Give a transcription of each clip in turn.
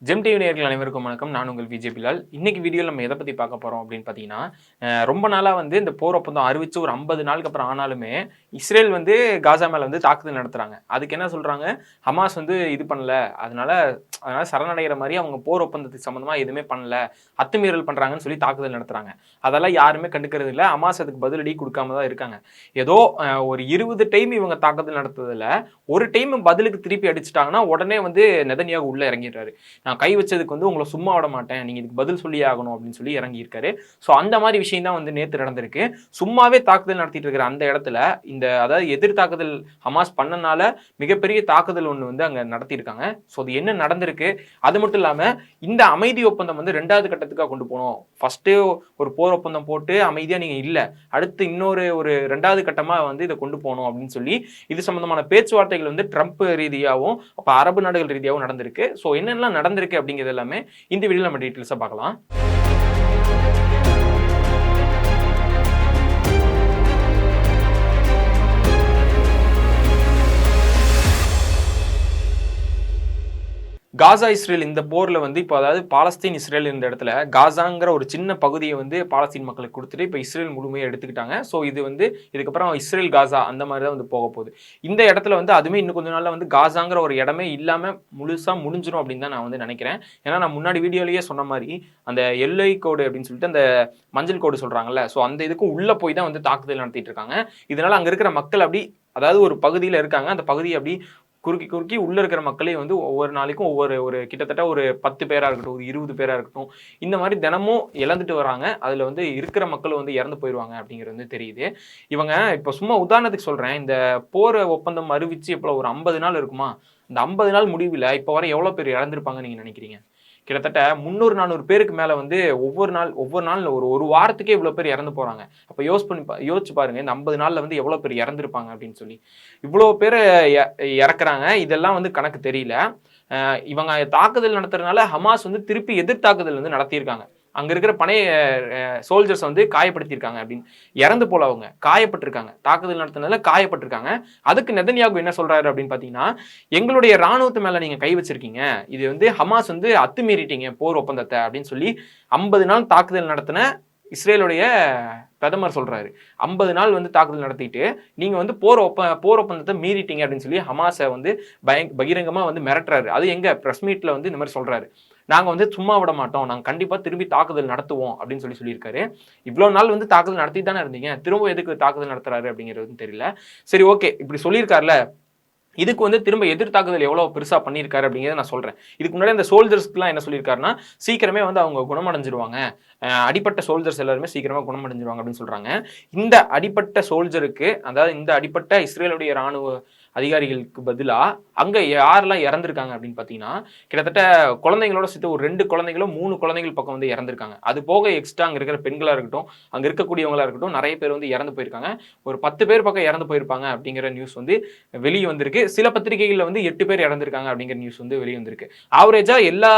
GeM TV நேயர்கள் அனைவருக்கும் வணக்கம். நான் உங்கள் விஜய் பிலால். இன்னைக்கு வீடியோவில் நம்ம எதை பற்றி பார்க்க போகிறோம் அப்படின்னு பார்த்தீங்கன்னா, ரொம்ப நாளாக வந்து இந்த போர் ஒப்பந்தம் அறிவித்து ஒரு 50 நாளுக்கு அப்புறம் ஆனாலுமே, இஸ்ரேல் வந்து காசா மேலே வந்து தாக்குதல் நடத்துகிறாங்க. அதுக்கு என்ன சொல்கிறாங்க, ஹமாஸ் வந்து இது பண்ணல, அதனால அதனால சரணடைகிற மாதிரி அவங்க போர் ஒப்பந்தத்துக்கு சம்மந்தமாக எதுவுமே பண்ணல, அத்துமீறல் பண்ணுறாங்கன்னு சொல்லி தாக்குதல் நடத்துகிறாங்க. அதெல்லாம் யாருமே கண்டுக்கிறது இல்லை. ஹமாஸ் அதுக்கு பதிலடி கொடுக்காம தான் இருக்காங்க. ஏதோ ஒரு 20 டைம் இவங்க தாக்குதல் நடத்துறதுல ஒரு டைம் பதிலுக்கு திருப்பி அடிச்சிட்டாங்கன்னா உடனே வந்து நெதன்யாகு உள்ள இறங்கிடுறாரு. நான் கை வச்சதுக்கு வந்து உங்களை சும்மா விட மாட்டேன், நீங்க இதுக்கு பதில் சொல்லி ஆகணும் அப்படின்னு சொல்லி இறங்கியிருக்காரு. ஸோ அந்த மாதிரி விஷயம் தான் வந்து நேற்று நடந்திருக்கு. சும்மாவே தாக்குதல் நடத்திட்டு இருக்கிற அந்த இடத்துல அதாவது எதிர் தாக்குதல் ஹமாஸ் பண்ணனால மிகப்பெரிய தாக்குதல் ஒன்று வந்து அங்கே நடத்தியிருக்காங்க. ஸோ அது என்ன நடந்திருக்கு, அது மட்டும் இல்லாமல் இந்த அமைதி ஒப்பந்தம் வந்து 2வது கட்டத்துக்காக கொண்டு போகணும். ஃபர்ஸ்ட்டு ஒரு போர் ஒப்பந்தம் போட்டு அமைதியாக நீங்கள் இல்லை, அடுத்து இன்னொரு 2வது கட்டமாக வந்து இதை கொண்டு போகணும் அப்படின்னு சொல்லி இது சம்பந்தமான பேச்சுவார்த்தைகள் வந்து ட்ரம்ப் ரீதியாகவும் அப்போ அரபு நாடுகள் ரீதியாகவும் நடந்திருக்கு. ஸோ என்னெல்லாம் நடந்திருக்கு அப்படிங்கிறது எல்லாமே இந்த வீடியோவில் நம்ம டீட்டெயில்ஸாக பார்க்கலாம். காசா இஸ்ரேல் இந்த போர்ல வந்து இப்போ அதாவது பாலஸ்தீன் இஸ்ரேல் இந்த இடத்துல காசாங்கிற ஒரு சின்ன பகுதியை வந்து பாலஸ்தீன் மக்களுக்கு கொடுத்துட்டு இப்போ இஸ்ரேல் முழுமையாக எடுத்துக்கிட்டாங்க. ஸோ இது வந்து இதுக்கப்புறம் இஸ்ரேல் காசா அந்த மாதிரி தான் வந்து போக போகுது. இந்த இடத்துல வந்து அதுவுமே இன்னும் கொஞ்ச நாள்ல வந்து காசாங்கிற ஒரு இடமே இல்லாமல் முழுசா முடிஞ்சிடும் அப்படின்னு தான் நான் வந்து நினைக்கிறேன். ஏன்னா நான் முன்னாடி வீடியோலயே சொன்ன மாதிரி அந்த எல்லை கோடு அப்படின்னு சொல்லிட்டு அந்த மஞ்சள் கோடு சொல்றாங்கல்ல, ஸோ அந்த இதுக்கும் உள்ள போய் தான் வந்து தாக்குதல் நடத்திட்டு இருக்காங்க. இதனால அங்க இருக்கிற மக்கள் அப்படி அதாவது ஒரு பகுதியில் இருக்காங்க, அந்த பகுதியை அப்படி குறுக்கி உள்ள இருக்கிற மக்களே வந்து ஒவ்வொரு நாளைக்கும் ஒவ்வொரு கிட்டத்தட்ட ஒரு 10 பேரா இருக்கட்டும், ஒரு 20 பேரா இருக்கட்டும், இந்த மாதிரி தினமும் இழந்துட்டு வராங்க. அதுல வந்து இருக்கிற மக்கள் வந்து இறந்து போயிடுவாங்க அப்படிங்கிறது வந்து தெரியுது. இவங்க இப்போ சும்மா உதாரணத்துக்கு சொல்றேன், இந்த போர் ஒப்பந்தம் அறிவிச்சு இப்போ ஒரு 50 நாள் இருக்குமா, இந்த 50 நாள் முடிவில் இப்போ வரை எவ்வளவு பேர் இறந்திருப்பாங்க நீங்க நினைக்கிறீங்க? கிட்டத்தட்ட 300-400 பேருக்கு மேல வந்து ஒவ்வொரு நாள் ஒரு வாரத்துக்கே இவ்வளவு பேர் இறந்து போறாங்க. அப்ப யோசிச்சு பாருங்க, இந்த 50 நாள்ல வந்து எவ்வளவு பேர் இறந்திருப்பாங்க அப்படின்னு சொல்லி. இவ்வளவு பேர் இறக்குறாங்க. இதெல்லாம் வந்து கணக்கு தெரியல. இவங்க தாக்குதல் நடத்துறதுனால ஹமாஸ் வந்து திருப்பி எதிர் தாக்குதல் வந்து நடத்தியிருக்காங்க. அங்க இருக்கிற பழைய சோல்ஜர்ஸ் வந்து காயப்படுத்தியிருக்காங்க அப்படின்னு. இறந்து போல, அவங்க காயப்பட்டிருக்காங்க, தாக்குதல் நடத்தினால காயப்பட்டிருக்காங்க. அதுக்கு நெதன்யாகு என்ன சொல்றாரு அப்படின்னு பாத்தீங்கன்னா, எங்களுடைய ராணுவத்து மேல நீங்க கை வச்சிருக்கீங்க, இது வந்து ஹமாஸ் வந்து அத்துமீறிட்டீங்க போர் ஒப்பந்தத்தை அப்படின்னு சொல்லி 50 நாள் தாக்குதல் நடத்தின இஸ்ரேலுடைய பிரதமர் சொல்றாரு. 50 நாள் வந்து தாக்குதல் நடத்திட்டு நீங்க வந்து போர் ஒப்பந்தத்தை மீறிட்டீங்க அப்படின்னு சொல்லி ஹமாஸை வந்து பகிரங்கமா வந்து மிரட்டுறாரு. அது எங்க பிரஸ் மீட்ல வந்து இந்த மாதிரி சொல்றாரு. நாங்க வந்து சும்மா விட மாட்டோம், நாங்க கண்டிப்பா திரும்பி தாக்குதல் நடத்துவோம் அப்படின்னு சொல்லியிருக்காரு. இவ்வளவு நாள் வந்து தாக்குதல் நடத்தி தானே இருந்தீங்க, திரும்ப எதுக்கு தாக்குதல் நடத்துறாரு அப்படிங்கிறது தெரியல. சரி, ஓகே, இப்படி சொல்லியிருக்காருல, இதுக்கு வந்து திரும்ப எதிர் தாக்குதல் எவ்வளவு பெருசா பண்ணியிருக்காரு அப்படிங்கிறத நான் சொல்றேன். இதுக்கு முன்னாடி அந்த சோல்ஜர்ஸ்க்குலாம் என்ன சொல்லியிருக்காருன்னா, சீக்கிரமே வந்து அவங்க குணமடைஞ்சிருவாங்க, அடிப்பட்ட சோல்ஜர்ஸ் எல்லாருமே சீக்கிரமா குணமடைஞ்சிருவாங்க அப்படின்னு சொல்றாங்க. இந்த அடிப்பட்ட சோல்ஜருக்கு, அதாவது இந்த அடிப்பட்ட இஸ்ரேலுடைய ராணுவ அதிகாரிகளுக்கு பதிலா அங்க யாரெல்லாம் இறந்திருக்காங்க அப்படின்னு பாத்தீங்கன்னா, கிட்டத்தட்ட குழந்தைங்களோட சேர்த்து ஒரு 2 குழந்தைங்களோ 3 குழந்தைகள் பக்கம் வந்து இறந்திருக்காங்க. அது போக எக்ஸ்ட்ரா அங்க இருக்கிற பெண்களா இருக்கட்டும், அங்க இருக்கக்கூடியவங்களா இருக்கட்டும், நிறைய பேர் வந்து இறந்து போயிருக்காங்க. ஒரு 10 பேர் பக்கம் இறந்து போயிருப்பாங்க அப்படிங்கிற நியூஸ் வந்து வெளியே வந்திருக்கு. சில பத்திரிகைகள்ல வந்து 8 பேர் இறந்திருக்காங்க அப்படிங்கிற நியூஸ் வந்து வெளியே வந்திருக்கு. ஆவரேஜா எல்லா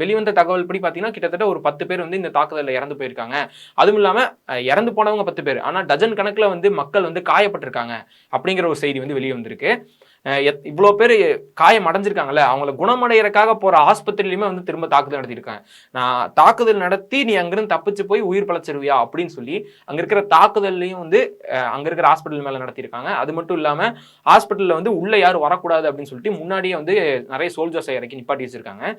வெளிவந்த தகவல் படி பாத்தீங்கன்னா கிட்டத்தட்ட ஒரு 10 பேர் வந்து இந்த தாக்குதல்ல இறந்து போயிருக்காங்க. அதுவும் இல்லாம இறந்து போனவங்க 10 பேர், ஆனா டஜன் கணக்குல வந்து மக்கள் வந்து காயப்பட்டிருக்காங்க அப்படிங்கிற ஒரு செய்தி வந்து வெளியே வந்திருக்கு. இவ்வளவு பேர் காயம் அடைஞ்சிருக்காங்கல்ல, அவங்களை குணமடைகிறதுக்காக போற ஆஸ்பத்திரியிலுமே வந்து திரும்ப தாக்குதல் நடத்திருக்காங்க. நான் தாக்குதல் நடத்தி நீ அங்கிருந்து தப்பிச்சு போய் உயிர் பழச்சிருவியா அப்படின்னு சொல்லி அங்க இருக்கிற தாக்குதல்லையும் வந்து அங்க இருக்கிற ஹாஸ்பிட்டல் மேல நடத்திருக்காங்க. அது மட்டும் இல்லாம ஹாஸ்பிட்டல்ல வந்து உள்ள யாரும் வரக்கூடாது அப்படின்னு சொல்லிட்டு முன்னாடியே வந்து நிறைய சோல்ஜர்ஸை இறக்கி நிப்பாட்டி வச்சிருக்காங்க.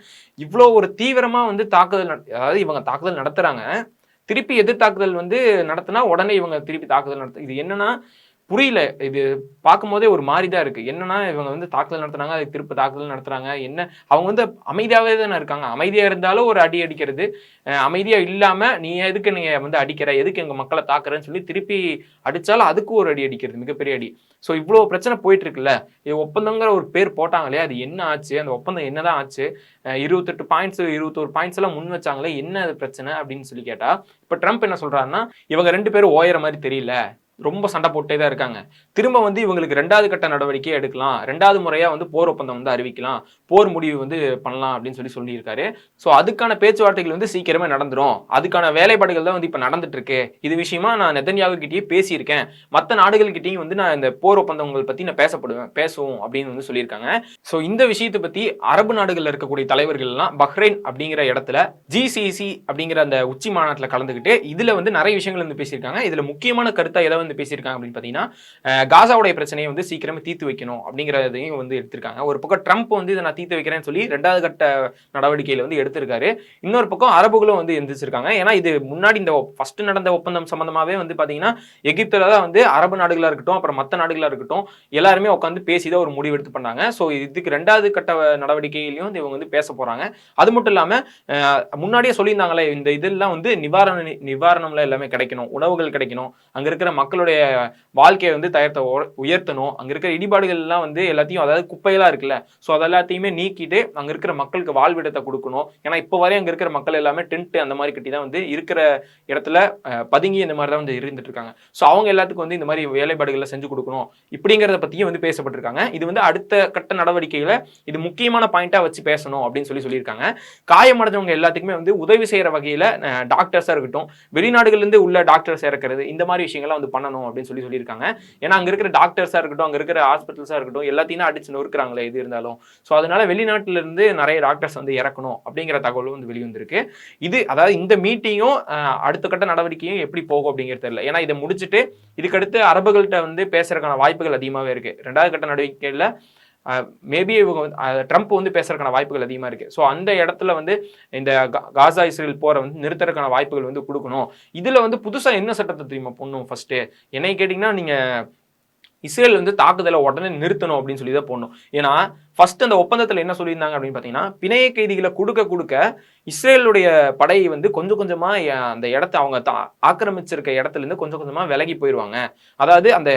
இவ்வளவு ஒரு தீவிரமா வந்து தாக்குதல், அதாவது இவங்க தாக்குதல் நடத்துறாங்க, திருப்பி எதிர் தாக்குதல் வந்து நடத்தினா உடனே இவங்க திருப்பி தாக்குதல் நடத்து. இது என்னன்னா புரியல. இது பார்க்கும் போதே ஒரு மாதிரிதான் இருக்கு. என்னன்னா இவங்க வந்து தாக்குதல் நடத்துறாங்க, அதுக்கு திருப்பி தாக்குதல் நடத்துறாங்க. என்ன அவங்க வந்து அமைதியாவே தானே இருக்காங்க. அமைதியா இருந்தாலும் ஒரு அடி அடிக்கிறது, அமைதியா இல்லாம நீ எதுக்கு நீங்க வந்து அடிக்கிற, எதுக்கு எங்க மக்களை தாக்குறன்னு சொல்லி திருப்பி அடிச்சாலும் அதுக்கு ஒரு அடி அடிக்கிறது, மிகப்பெரிய அடி. ஸோ இவ்வளவு பிரச்சனை போயிட்டு இருக்குல்ல. இது ஒப்பந்தங்கிற ஒரு பேர் போட்டாங்களே, அது என்ன ஆச்சு, அந்த ஒப்பந்தம் என்னதான் ஆச்சு, 28 பாயிண்ட்ஸ் 21 பாயிண்ட்ஸ் எல்லாம் முன் வச்சாங்களே, என்ன அது பிரச்சனை அப்படின்னு சொல்லி கேட்டா, இப்ப ட்ரம்ப் என்ன சொல்றாருன்னா, இவங்க 2 பேரும் ஓயற மாதிரி தெரியல, ரொம்ப சண்டை போட்டே தான் இருக்காங்க. திரும்ப வந்து இவங்களுக்கு 2வது கட்ட நடவடிக்கை எடுக்கலாம். 2வது முறையா வந்து போர் ஒப்பந்தம் வந்து அறிவிக்கலாம். போர் முடிவு வந்து பண்ணலாம் அப்படின்னு சொல்லியிருக்காரு. ஸோ அதுக்கான பேச்சுவார்த்தைகள் வந்து சீக்கிரமே நடந்துரும். அதுக்கான வேலைப்பாடுகள் தான் வந்து இப்ப நடந்துட்டு இருக்கு. இது விஷயமா நான் நெதன்யாகு கிட்டயே பேசியிருக்கேன். மத்த நாடுகள் கிட்டயும் வந்து நான் இந்த போர் ஒப்பந்தங்கள் பத்தி நான் பேசுவோம் அப்படின்னு வந்து சொல்லியிருக்காங்க. ஸோ இந்த விஷயத்தை பத்தி அரபு நாடுகள்ல இருக்கக்கூடிய தலைவர்கள் எல்லாம் பஹ்ரைன் அப்படிங்கிற இடத்துல GCC அப்படிங்கிற அந்த உச்சி மாநாட்டில் கலந்துகிட்டு இதுல வந்து நிறைய விஷயங்கள் வந்து பேசியிருக்காங்க. இதுல முக்கியமான கருத்தா எதை வந்து பேசியிருக்காங்க அப்படின்னு பாத்தீங்கன்னா, காசாவுடைய பிரச்சனையை வந்து சீக்கிரமே தீர்த்து வைக்கணும் அப்படிங்கிறதையும் வந்து எடுத்திருக்காங்க. ஒரு பக்கம் ட்ரம்ப் வந்து இதை நான் தீர்த்து வைக்கிறேன்னு சொல்லி 2வது கட்ட நடவடிக்கையில வந்து எடுத்திருக்காரு. இன்னொரு பக்கம் அரபுகளும் வந்து எந்திரிச்சிருக்காங்க. ஏன்னா இது முன்னாடி இந்த ஃபர்ஸ்ட் நடந்த ஒப்பந்தம் சம்பந்தமாவே வந்து பாத்தீங்கன்னா எகிப்துல தான் வந்து அரபு நாடுகளா இருக்கட்டும், அப்புறம் மற்ற நாடுகளா இருக்கட்டும் எல்லாருமே உட்காந்து பேசிதான் ஒரு முடிவு எடுத்து பண்ணாங்க. ஸோ இதுக்கு 2வது கட்ட நடவடிக்கையிலையும் வந்து இவங்க வந்து பேச போறாங்க. அது மட்டும் இல்லாம முன்னாடியே சொல்லியிருந்தாங்களே இந்த இதெல்லாம் வந்து நிவாரணம்ல எல்லாமே கிடைக்கணும், உணவுகள் கிடைக்கணும், அங்க இருக்கிற மக்களுடைய வாழ்க்கையை வந்து தரத்தை உயர்த்தணும், அங்க இருக்கிற இடிபாடுகள் எல்லாம் வந்து எல்லாத்தையும், அதாவது குப்பையெல்லாம் இருக்குல்ல, ஸோ அது எல்லாத்தையுமே நீக்கிட்டு அங்க இருக்கிற மக்களுக்கு வாழ்விடத்தை கொடுக்கணும். ஏன்னா இப்போ வரை அங்க இருக்கிற மக்கள் எல்லாமே டென்ட் அந்த மாதிரி கட்டி தான் வந்து இருக்கிற இடத்துல பதுங்கி இந்த மாதிரி தான் வந்து இருந்துட்டு இருக்காங்க. ஸோ அவங்க எல்லாத்துக்கும் வந்து இந்த மாதிரி வேலைப்பாடுகளை செஞ்சு கொடுக்கணும் இப்படிங்கிறத பத்தியும் வந்து பேசப்பட்டிருக்காங்க. இது வந்து அடுத்த கட்ட நடவடிக்கைகளை இது முக்கியமான பாயிண்டா வச்சு பேசணும் அப்படின்னு சொல்லியிருக்காங்க. காயமடைஞ்சவங்க எல்லாத்துக்குமே வந்து உதவி செய்யற வகையில டாக்டர்ஸா இருக்கட்டும், வெளிநாடுகள்ல இருந்து உள்ள டாக்டர்ஸ் இறக்குறது, இந்த மாதிரி விஷயங்கள்லாம் வந்து பண்ணணும் அப்படின்னு சொல்லியிருக்காங்க. ஏன்னா அங்க இருக்கிற டாக்டர்ஸா இருக்கட்டும், அங்க இருக்கிற ஹாஸ்பிட்டல்ஸா இருக்கட்டும் எல்லாத்தையும் அடிச்சு நொறுக்குறாங்களே இது இருந்தாலும். ஸோ அதனால வெளிநாட்டுல இருந்து நிறைய டாக்டர்ஸ் வந்து இறக்கணும் அப்படிங்கிற தகவலும் வந்து வெளிவந்திருக்கு. இது அதாவது இந்த மீட்டிங்கும் அடுத்த கட்ட நடவடிக்கையும் எப்படி போகும் அப்படிங்கிறது தெரியல. ஏன்னா இதை முடிச்சுட்டு இதுக்கடுத்து அரபுகள்கிட்ட வந்து பேசுறதுக்கான வாய்ப்புகள் அதிகமாகவே இருக்கு. 2வது கட்ட நடவடிக்கையில் மேபி இவங்க ட்ரம்ப் வந்து பேசுறதுக்கான வாய்ப்புகள் அதிகமா இருக்கு. ஸோ அந்த இடத்துல வந்து இந்த காசா இஸ்ரேல் போரை வந்து நிறுத்துறதுக்கான வாய்ப்புகள் வந்து கொடுக்கணும். இதுல வந்து புதுசா என்ன சட்டத்தை தெரியுமா போடணும்? ஃபர்ஸ்ட் என்னை கேட்டீங்கன்னா நீங்க இஸ்ரேல் வந்து தாக்குதலை உடனே நிறுத்தணும் அப்படின்னு சொல்லி தான் போடணும். ஏன்னா ஃபர்ஸ்ட் அந்த ஒப்பந்தத்தில் என்ன சொல்லியிருந்தாங்க அப்படின்னு பார்த்தீங்கன்னா, பிணைய கைதிகளை கொடுக்க இஸ்ரேலுடைய படை வந்து கொஞ்சம் கொஞ்சமா அந்த இடத்த அவங்க ஆக்கிரமிச்சிருக்க இடத்துல இருந்து கொஞ்சம் கொஞ்சமா விலகி போயிடுவாங்க. அதாவது அந்த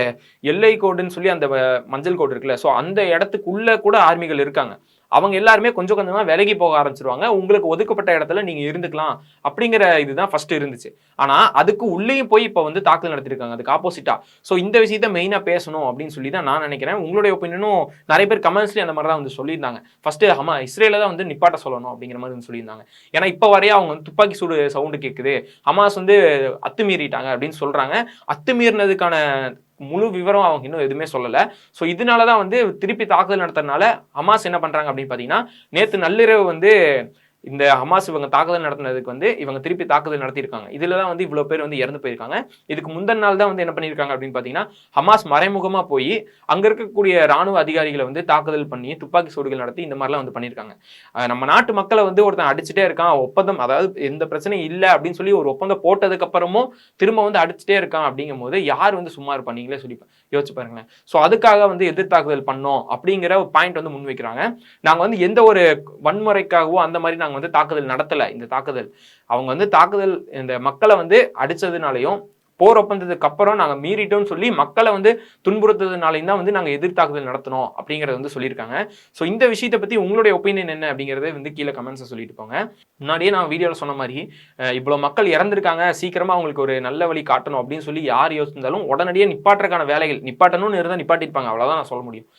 எல்லை கோடுன்னு சொல்லி அந்த மஞ்சள் கோடு இருக்குல்ல, ஸோ அந்த இடத்துக்குள்ள கூட ஆர்மிகள் இருக்காங்க. அவங்க எல்லாருமே கொஞ்சம் கொஞ்சமா விலகி போக ஆரம்பிச்சிருவாங்க. உங்களுக்கு ஒதுக்கப்பட்ட இடத்துல நீங்க இருந்துக்கலாம் அப்படிங்கிற இதுதான் ஃபர்ஸ்ட் இருந்துச்சு. ஆனா அதுக்கு உள்ளேயும் போய் இப்ப வந்து தாக்குதல் நடத்திருக்காங்க, அதுக்கு ஆப்போசிட்டா. ஸோ இந்த விஷயத்த மெயினா பேசணும் அப்படின்னு சொல்லி தான் நான் நினைக்கிறேன். உங்களுடைய ஒப்பீனியனும் நிறைய பேர் கமெண்ட்ஸ்லயும் அந்த மாதிரி தான் வந்து சொல்லியிருந்தாங்க. ஃபர்ஸ்ட் இஸ்ரேல தான் வந்து நிப்பாட்ட சொல்லணும் அப்படிங்கிற மாதிரி வந்து சொல்லியிருந்தாங்க. ஏன்னா இப்ப வரையா அவங்க வந்து துப்பாக்கி சூடு சவுண்டு கேட்குது, ஹமாஸ் வந்து அத்துமீறிட்டாங்க அப்படின்னு சொல்றாங்க. அத்துமீறினதுக்கான முழு விவரம் அவங்க இன்னும் எதுவுமே சொல்லல. ஸோ இதனாலதான் வந்து திருப்பி தாக்குதல் நடத்துறதுனால ஹமாஸ் என்ன பண்றாங்க அப்படின்னு பாத்தீங்கன்னா, நேத்து நள்ளிரவு வந்து இந்த ஹமாஸ் இவங்க தாக்குதல் நடத்தினதுக்கு வந்து இவங்க திருப்பி தாக்குதல் நடத்தியிருக்காங்க. இதுல தான் வந்து இவ்வளவு பேர் வந்து இறந்து போயிருக்காங்க. இதுக்கு முந்தின நாள் தான் வந்து என்ன பண்ணியிருக்காங்க அப்படின்னு பாத்தீங்கன்னா, ஹமாஸ் மறைமுகமா போய் அங்க இருக்கக்கூடிய ராணுவ அதிகாரிகளை வந்து தாக்குதல் பண்ணி துப்பாக்கி சூடுகள் நடத்தி இந்த மாதிரிலாம் வந்து பண்ணியிருக்காங்க. நம்ம நாட்டு மக்களை வந்து ஒருத்தன் அடிச்சுட்டே இருக்கான், ஒப்பந்தம் அதாவது எந்த பிரச்சனையும் இல்லை அப்படின்னு சொல்லி ஒரு ஒப்பந்தம் போட்டதுக்கு அப்புறமும் திரும்ப வந்து அடிச்சுட்டே இருக்கான் அப்படிங்கும் போது யார் வந்து சும்மா இருப்பா? நீங்களே சொல்லி யோசிச்சு பாருங்களேன். ஸோ அதுக்காக வந்து எதிர்த்தாக்குதல் பண்ணோம் அப்படிங்கிற ஒரு பாயிண்ட் வந்து முன்வைக்கிறாங்க. நாங்க வந்து எந்த ஒரு வன்முறைக்காகவோ அந்த மாதிரி நாங்க வந்து தாக்குதல் நடத்தல. இந்த தாக்குதல் அவங்க வந்து தாக்குதல் இந்த மக்களை வந்து அடிச்சதுனாலையும் போர் ஒப்பந்தத்துக்கு அப்புறம் நாங்க மீறிட்டோம்னு சொல்லி மக்களை வந்து துன்புறுத்ததுனாலையும் தான் வந்து நாங்க எதிர்த்தாக்குதல் நடத்தணும் அப்படிங்கறத வந்து சொல்லியிருக்காங்க. ஸோ இந்த விஷயத்தை பத்தி உங்களுடைய ஒப்பீனியன் என்ன அப்படிங்கறத வந்து கீழே கமெண்ட்ஸ் சொல்லிட்டு போங்க. முன்னாடியே நான் வீடியோவில் சொன்ன மாதிரி இவ்வளவு மக்கள் இறந்திருக்காங்க, சீக்கிரமா அவங்களுக்கு ஒரு நல்ல வழி காட்டணும் அப்படின்னு சொல்லி யார் யோசிச்சிருந்தாலும் உடனடியே நிப்பாட்டுறதுக்கான வேலைகள் நிப்பாட்டணும்னு இருந்தால் நிப்பாட்டிருப்பாங்க. அவ்வளவுதான் நான் சொல்ல முடியும்.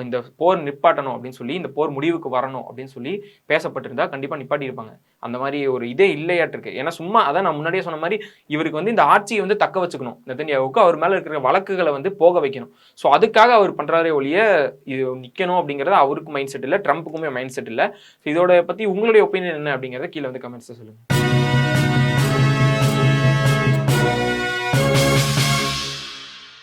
இந்த போர் நிப்பாட்டணும் அப்படின்னு சொல்லி இந்த போர் முடிவுக்கு வரணும் அப்படின்னு சொல்லி பேசப்பட்டிருந்தா கண்டிப்பா நிப்பாட்டியிருப்பாங்க. அந்த மாதிரி ஒரு இதே இல்லையாட்டு இருக்கு. ஏன்னா சும்மா அதான் நான் முன்னாடியே சொன்ன மாதிரி இவருக்கு வந்து இந்த ஆட்சியை வந்து தக்க வச்சுக்கணும். நெதன்யாவுக்கு அவர் மேல இருக்கிற வழக்குகளை வந்து போக வைக்கணும். ஸோ அதுக்காக அவர் பண்றாரே ஒழிய இது நிக்கணும் அப்படிங்கிறது அவருக்கு மைண்ட் செட் இல்லை, ட்ரம்ப்புக்குமே மைண்ட் செட் இல்லை. இதோட பத்தி உங்களுடைய ஒப்பீனியன் என்ன அப்படிங்கிறத கீழே வந்து கமெண்ட்ஸ் சொல்லுங்க.